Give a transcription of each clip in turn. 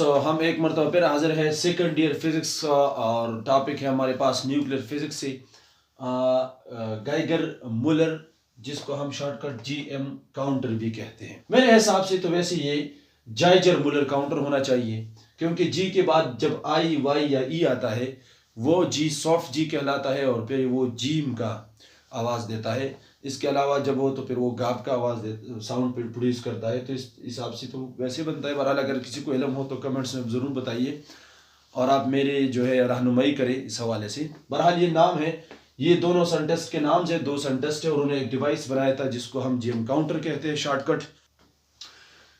हम एक मरतबा फिर हाजिर है सेकंड ईयर फिजिक्स और टॉपिक है हमारे पास न्यूक्लियर फिजिक्स से गाइगर मुलर, जिसको हम शॉर्टकट जीएम काउंटर भी कहते हैं। मेरे हिसाब से तो वैसे ये जाइजर मुलर काउंटर होना चाहिए, क्योंकि जी के बाद जब आई वाई या ई आता है वो जी सॉफ्ट जी कहलाता है और फिर वो जीम का आवाज़ देता है। इसके अलावा जब हो तो फिर वो गाप का आवाज़ साउंड प्रोड्यूस करता है। तो इस हिसाब से तो वैसे बनता है। बहरहाल अगर किसी को इल्म हो तो कमेंट्स में ज़रूर बताइए और आप मेरे जो है रहनुमाई करें इस हवाले से। बहरहाल ये नाम है, ये दोनों साइंटिस्ट के नाम से, दो साइंटिस्ट है और उन्होंने एक डिवाइस बनाया था जिसको हम जीएम काउंटर कहते हैं शॉर्टकट।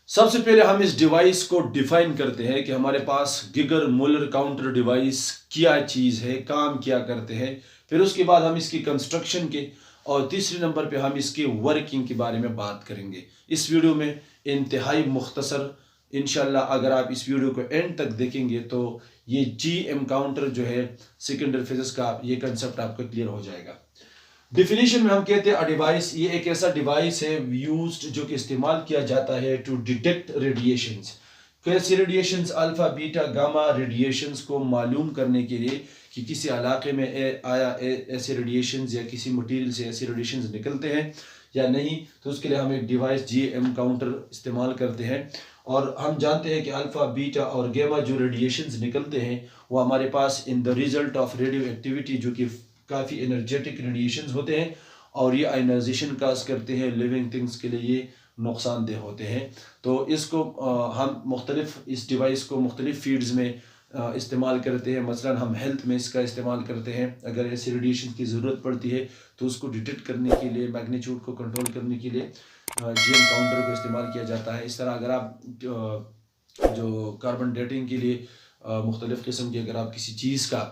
सबसे पहले हम इस डिवाइस को डिफाइन करते हैं कि हमारे पास गिगर मुलर काउंटर डिवाइस क्या चीज़ है, काम क्या करते हैं। फिर उसके बाद हम इसकी कंस्ट्रक्शन के और तीसरे नंबर पे हम इसके वर्किंग के बारे में बात करेंगे इस वीडियो में इंतहाई मुख्तसर। इंशाल्लाह अगर आप इस वीडियो को एंड तक देखेंगे तो ये जीएम काउंटर जो है सेकेंडरी फिजिक्स का ये कंसेप्ट आपको क्लियर हो जाएगा। डिफिनीशन में हम कहते हैं डिवाइस, ये एक ऐसा डिवाइस है यूज्ड जो कि इस्तेमाल किया जाता है टू डिटेक्ट रेडिएशंस। कैसे radiations? Alpha beta gamma radiations को मालूम करने के लिए कि किसी इलाके में आया ऐसे रेडिएशंस या किसी मटेरियल से ऐसे रेडिएशंस निकलते हैं या नहीं, तो उसके लिए हम एक डिवाइस जीएम काउंटर इस्तेमाल करते हैं। और हम जानते हैं कि अल्फा बीटा और गामा जो रेडिएशंस निकलते हैं वो हमारे पास in the result of radioactivity, जो कि काफ़ी एनर्जेटिक रेडिएशंस होते हैं और ये आयनाइजेशन काज करते हैं, लिविंग थिंग्स के लिए ये नुकसानदेह होते हैं। तो इसको हम मुख्तलिफ इस डिवाइस को मुख्तलिफ फील्ड्स में इस्तेमाल करते हैं। मसलन हम हेल्थ में इसका इस्तेमाल करते हैं। अगर ऐसी रेडिएशन की ज़रूरत पड़ती है तो उसको डिटेक्ट करने के लिए, मैग्नीट्यूड को कंट्रोल करने के लिए जीएम काउंटर को इस्तेमाल किया जाता है। इस तरह अगर आप जो कार्बन डेटिंग के लिए मुख्तलिफ़ किस्म की, अगर आप किसी चीज़ का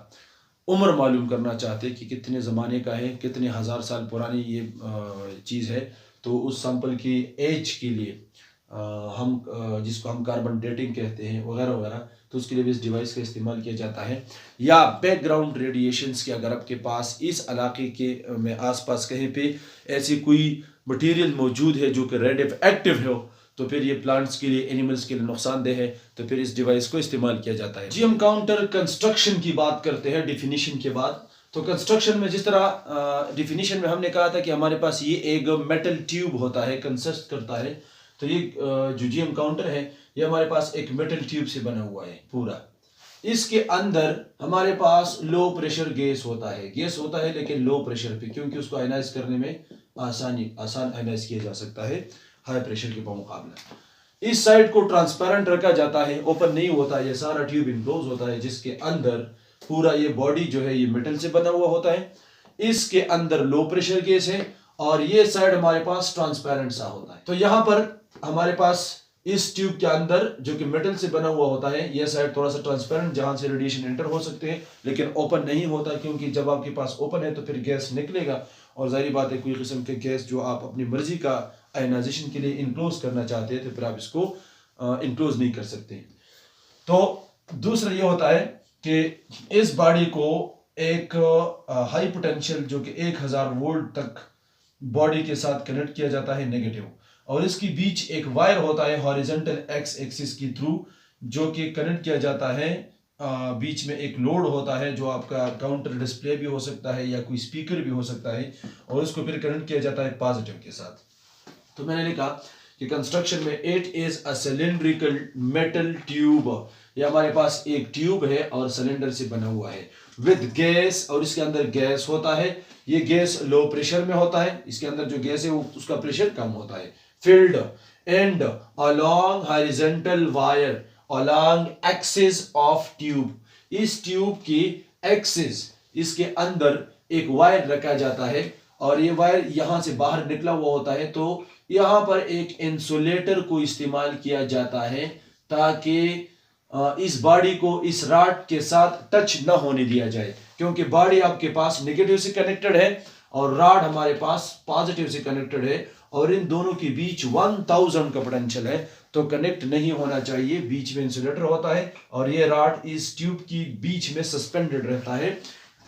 उम्र मालूम करना चाहते हैं कि कितने ज़माने का है, कितने हज़ार साल पुरानी ये चीज़ है, तो उस सैंपल की एज के लिए हम जिसको हम कार्बन डेटिंग कहते हैं वगैरह वगैरह, तो उसके लिए भी इस डिवाइस का इस्तेमाल किया जाता है। या बैकग्राउंड रेडिएशंस के अगर आपके पास इस इलाके के में आसपास कहीं पे ऐसी कोई मटेरियल मौजूद है जो कि रेडियो एक्टिव हो, तो फिर ये प्लांट्स के लिए, एनिमल्स के लिए नुकसानदेह है, तो फिर इस डिवाइस को इस्तेमाल किया जाता है। जीएम काउंटर कंस्ट्रक्शन की बात करते हैं डिफिनीशन के बाद। तो कंस्ट्रक्शन में जिस तरह डिफिनीशन में हमने कहा था कि हमारे पास ये एक मेटल ट्यूब होता है, कंसिस्ट करता है। तो ये जो जीएम काउंटर है ये हमारे पास एक मेटल ट्यूब से बना हुआ है पूरा। इसके अंदर हमारे पास लो प्रेशर गैस होता है लेकिन लो प्रेशर पे, क्योंकि उसको आयनाइज करने में आसान आयनाइज किया जा सकता है हाई प्रेशर के मुकाबले। इस साइड को ट्रांसपेरेंट रखा जाता है, ओपन नहीं होता, ये सारा ट्यूब इनक्लोज होता है, जिसके अंदर पूरा ये बॉडी जो है ये मेटल से बना हुआ होता है। इसके अंदर लो प्रेशर गैस है और ये साइड हमारे पास ट्रांसपेरेंट सा होता है। तो यहाँ पर हमारे पास इस ट्यूब के अंदर जो कि मेटल से बना हुआ होता है, यह साइड थोड़ा सा ट्रांसपेरेंट, जहां से रेडिएशन एंटर हो सकते हैं, लेकिन ओपन नहीं होता, क्योंकि जब आपके पास ओपन है तो फिर गैस निकलेगा और जाहिर बात है कोई किस्म के गैस जो आप अपनी मर्जी का आयनाइजेशन के लिए इनक्लोज करना चाहते हैं तो फिर आप इसको इनक्लोज नहीं कर सकते। तो दूसरा ये होता है कि इस बॉडी को एक हाई पोटेंशियल जो कि 1000 वोल्ट तक बॉडी के साथ कनेक्ट किया जाता है नेगेटिव, और इसके बीच एक वायर होता है हॉरिजॉन्टल एक्स एक्सिस की थ्रू जो कि कनेक्ट किया जाता है। बीच में एक लोड होता है जो आपका काउंटर डिस्प्ले भी हो सकता है या कोई स्पीकर भी हो सकता है, और उसको फिर कनेक्ट किया जाता है पॉजिटिव के साथ। तो मैंने लिखा कि कंस्ट्रक्शन में it is a cylindrical metal tube, ये हमारे पास एक ट्यूब है और सिलेंडर से बना हुआ है विद गैस, और इसके अंदर गैस होता है। ये गैस लो प्रेशर में होता है, इसके अंदर जो गैस है वो उसका प्रेशर कम होता है। filled and along horizontal wire along axis of tube, इस ट्यूब की एक्सिस, इसके अंदर एक वायर रखा जाता है और ये वायर यहां से बाहर निकला हुआ होता है। तो यहां पर एक इंसुलेटर को इस्तेमाल किया जाता है ताकि इस बॉडी को इस रॉड के साथ टच न होने दिया जाए, क्योंकि बॉडी आपके पास नेगेटिव से कनेक्टेड है और रॉड हमारे पास पॉजिटिव से कनेक्टेड है, और इन दोनों के बीच 1000 का पोटेंशियल है, तो कनेक्ट नहीं होना चाहिए। बीच में इंसुलेटर होता है और ये रॉड इस ट्यूब की बीच में सस्पेंडेड रहता है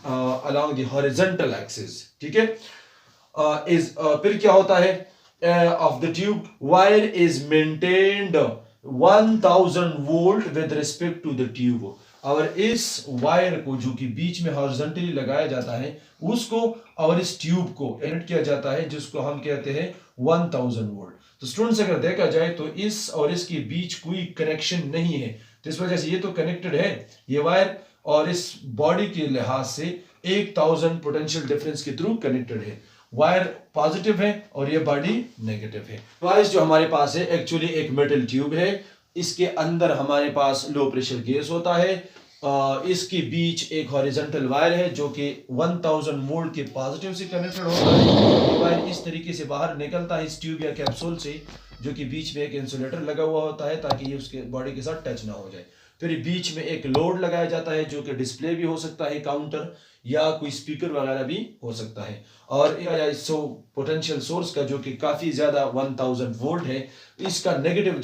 अलोंग द हॉरिजॉन्टल एक्सिस। ठीक है। फिर क्या होता है of the tube, wire is maintained, 1000 volt with respect to the tube. और इस वायर को जो कि बीच में हॉरिजॉन्टली लगाया जाता है उसको और इस ट्यूब को कनेक्ट किया जाता है, जिसको हम कहते हैं 1000 वोल्ट। तो स्टूडेंट्स अगर देखा जाए तो इस और इसके बीच कोई कनेक्शन नहीं है, तो इस वजह से ये तो कनेक्टेड है ये वायर, और इस बॉडी के लिहाज से 1000 पोटेंशियल डिफरेंस के थ्रू कनेक्टेड है। वायर पॉजिटिव है और ये बॉडी नेगेटिव है। वायर्स जो हमारे पास है एक्चुअली एक मेटल ट्यूब है, इसके अंदर हमारे पास लो प्रेशर गैस होता है, इसके बीच एक हॉरिजॉन्टल वायर है जो कि 1000 वोल्ट के पॉजिटिव से कनेक्टेड होता है। ये वायर इस तरीके से बाहर निकलता है इस ट्यूब या कैप्सूल से, जो कि बीच में एक इंसुलेटर लगा हुआ होता है ताकि ये उसके बॉडी के साथ टच ना हो जाए। फिर बीच में एक लोड लगाया जाता है जो कि डिस्प्ले भी हो सकता है, काउंटर या कोई स्पीकर वगैरह भी हो सकता है। और पोटेंशियल सोर्स का जो कि काफी ज्यादा 1000 वोल्ट है, इसका नेगेटिव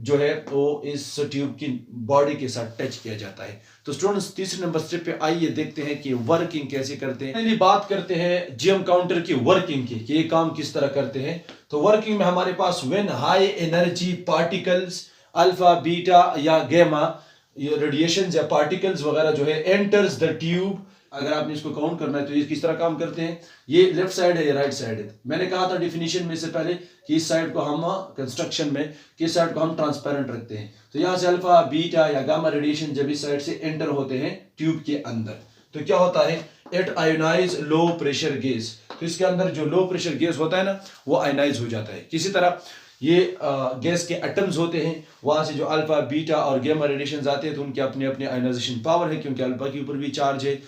जो है वो इस ट्यूब की बॉडी के साथ टच किया जाता है। तो स्टूडेंट्स तीसरे नंबर स्टेप पे आइए देखते हैं कि वर्किंग कैसे करते हैं। पहली बात करते हैं जीएम काउंटर की वर्किंग की कि ये काम किस तरह करते हैं। तो वर्किंग में हमारे पास when high energy particles alpha beta या गामा रेडिएशन या पार्टिकल्स वगैरह जो है एंटर्स द ट्यूब, अगर आपने इसको काउंट करना है तो ये किस तरह काम करते हैं। ये लेफ्ट साइड है, ये राइट साइड है। मैंने कहा था डिफिनीशन में से पहले कि इस साइड को हम कंस्ट्रक्शन में किस साइड को हम ट्रांसपेरेंट रखते हैं। तो यहाँ से अल्फा बीटा या गामा रेडिएशन जब इस साइड से एंटर होते हैं ट्यूब के अंदर तो क्या होता है, it ionise low pressure gas. तो इसके अंदर जो लो प्रेशर गैस होता है ना वो आयोनाइज हो जाता है। किसी तरह ये गैस के एटम्स होते हैं, वहां से जो अल्फा बीटा और गामा रेडिएशन आते हैं तो उनके अपने अपने आयोनाइजेशन पावर है, क्योंकि अल्फा के ऊपर भी चार्ज है,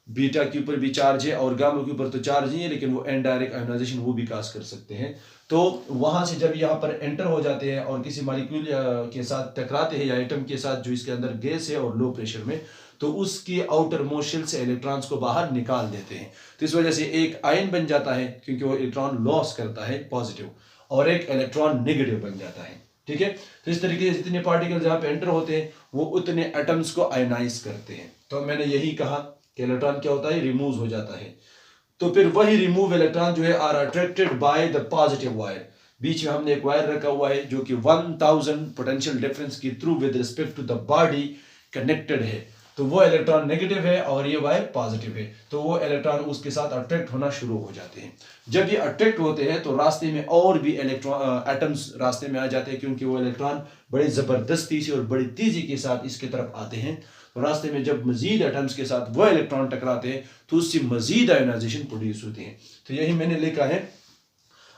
बीटा के ऊपर भी चार्ज है और गामा के ऊपर तो चार्ज नहीं है, लेकिन वो इनडायरेक्ट आयोनाइजेशन वो भी काज कर सकते हैं। तो वहां से जब यहाँ पर एंटर हो जाते हैं और किसी मॉलिक्यूल के साथ टकराते हैं या एटम के साथ जो इसके अंदर गैस है और लो प्रेशर में, तो उसकी आउटर मोस्ट शेल से इलेक्ट्रॉन्स को बाहर निकाल देते हैं। तो इस वजह से एक आयन बन जाता है क्योंकि वो इलेक्ट्रॉन लॉस करता है पॉजिटिव, और एक इलेक्ट्रॉन नेगेटिव बन जाता है। ठीक है, तो इस तरीके से जितने पार्टिकल्स यहाँ पे एंटर होते हैं वो उतने एटम्स को आयोनाइज करते हैं। तो मैंने यही कहा कि इलेक्ट्रॉन क्या होता है, रिमूव हो जाता है। तो फिर वही रिमूव इलेक्ट्रॉन जो है are attracted by the positive wire. बीच में हमने एक वायर रखा हुआ है जो कि 1000 पोटेंशियल डिफरेंस के through with respect to the body connected है। तो वो इलेक्ट्रॉन नेगेटिव है और ये वायर पॉजिटिव है, तो वो इलेक्ट्रॉन उसके साथ अट्रैक्ट होना शुरू हो जाते हैं। जब ये अट्रैक्ट होते हैं तो रास्ते में और भी इलेक्ट्रॉन एटम्स रास्ते में आ जाते हैं, क्योंकि वो इलेक्ट्रॉन बड़ी जबरदस्ती से और बड़ी तेजी के साथ इसके तरफ आते हैं। तो रास्ते में जब मजीद एटम्स के साथ वो इलेक्ट्रॉन टकराते हैं तो उससे मजीद आयोनाइजेशन प्रोड्यूस होती है। तो यही मैंने लिखा है,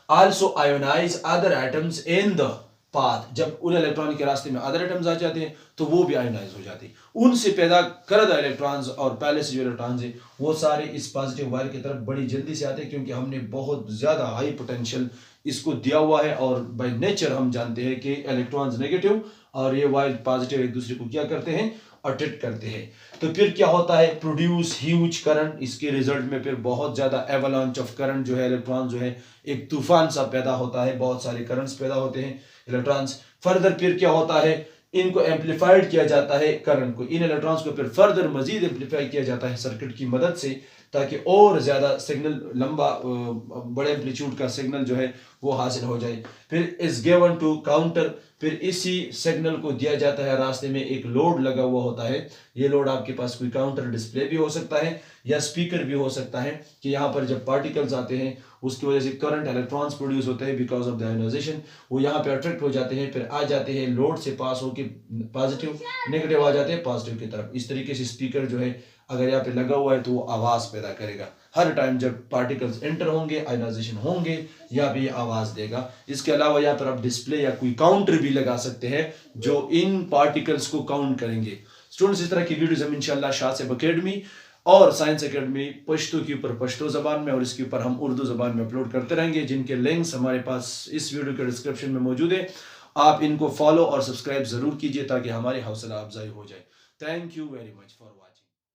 also ionise other atoms in the path. जब उन इलेक्ट्रॉन के रास्ते में अदर एटम्स आ जाते हैं तो वो भी आयोनाइज हो जाते हैं। उनसे पैदा करदा इलेक्ट्रॉन्स और पहले से जो इलेक्ट्रॉन्स है वो सारे इस पॉजिटिव वायर की तरफ बड़ी जल्दी से आते हैं, क्योंकि हमने बहुत ज्यादा हाई पोटेंशियल इसको दिया हुआ है और बाय नेचर हम जानते हैं कि इलेक्ट्रॉन्स नेगेटिव और ये वायर पॉजिटिव एक दूसरे को क्या करते हैं, अट्रैक्ट करते हैं। तो फिर क्या होता है, प्रोड्यूस ह्यूज करंट। इसके रिजल्ट में फिर बहुत ज्यादा एवलांच ऑफ करंट जो है, इलेक्ट्रॉन जो है एक तूफान सा पैदा होता है, बहुत सारे करंट्स पैदा होते हैं इलेक्ट्रॉन्स। फर्दर फिर क्या होता है, इनको एम्पलीफाइड किया जाता है करंट को, इन इलेक्ट्रॉन्स को फिर फर्दर मजीद एम्पलीफाई किया जाता है सर्किट की मदद से, ताकि और ज्यादा सिग्नल लंबा बड़े एम्पलीट्यूड का सिग्नल जो है वो हासिल हो जाए। फिर इज गिवन टू काउंटर, फिर इसी सिग्नल को दिया जाता है, रास्ते में एक लोड लगा हुआ होता है। ये लोड आपके पास कोई काउंटर डिस्प्ले भी हो सकता है या स्पीकर भी हो सकता है, कि यहाँ पर जब पार्टिकल्स आते हैं उसकी वजह से करंट इलेक्ट्रॉन्स प्रोड्यूस होते हैं बिकॉज ऑफ द आयोनाइजेशन, वो यहाँ पे अट्रैक्ट हो जाते हैं, फिर आ जाते हैं लोड से पास होकर पॉजिटिव नेगेटिव आ जाते हैं पॉजिटिव की तरफ। इस तरीके से स्पीकर जो है अगर यहाँ पे लगा हुआ है तो वो आवाज पैदा करेगा हर टाइम जब पार्टिकल्स एंटर होंगे, आयोनाइजेशन होंगे, यहाँ पे आवाज देगा। इसके अलावा यहाँ पर आप डिस्प्ले या कोई काउंटर भी लगा सकते हैं जो इन पार्टिकल्स को काउंट करेंगे। स्टूडेंट्स, इस तरह की वीडियोस हम इंशाल्लाह शासिब एकेडमी और साइंस एकेडमी पश्तो के ऊपर पश्तो ज़बान में और इसके ऊपर हम उर्दू ज़बान में अपलोड करते रहेंगे, जिनके लिंक्स हमारे पास इस वीडियो के डिस्क्रिप्शन में मौजूद है। आप इनको फॉलो और सब्सक्राइब जरूर कीजिए ताकि हमारी हौसला अफजाई हो जाए। Thank you very much for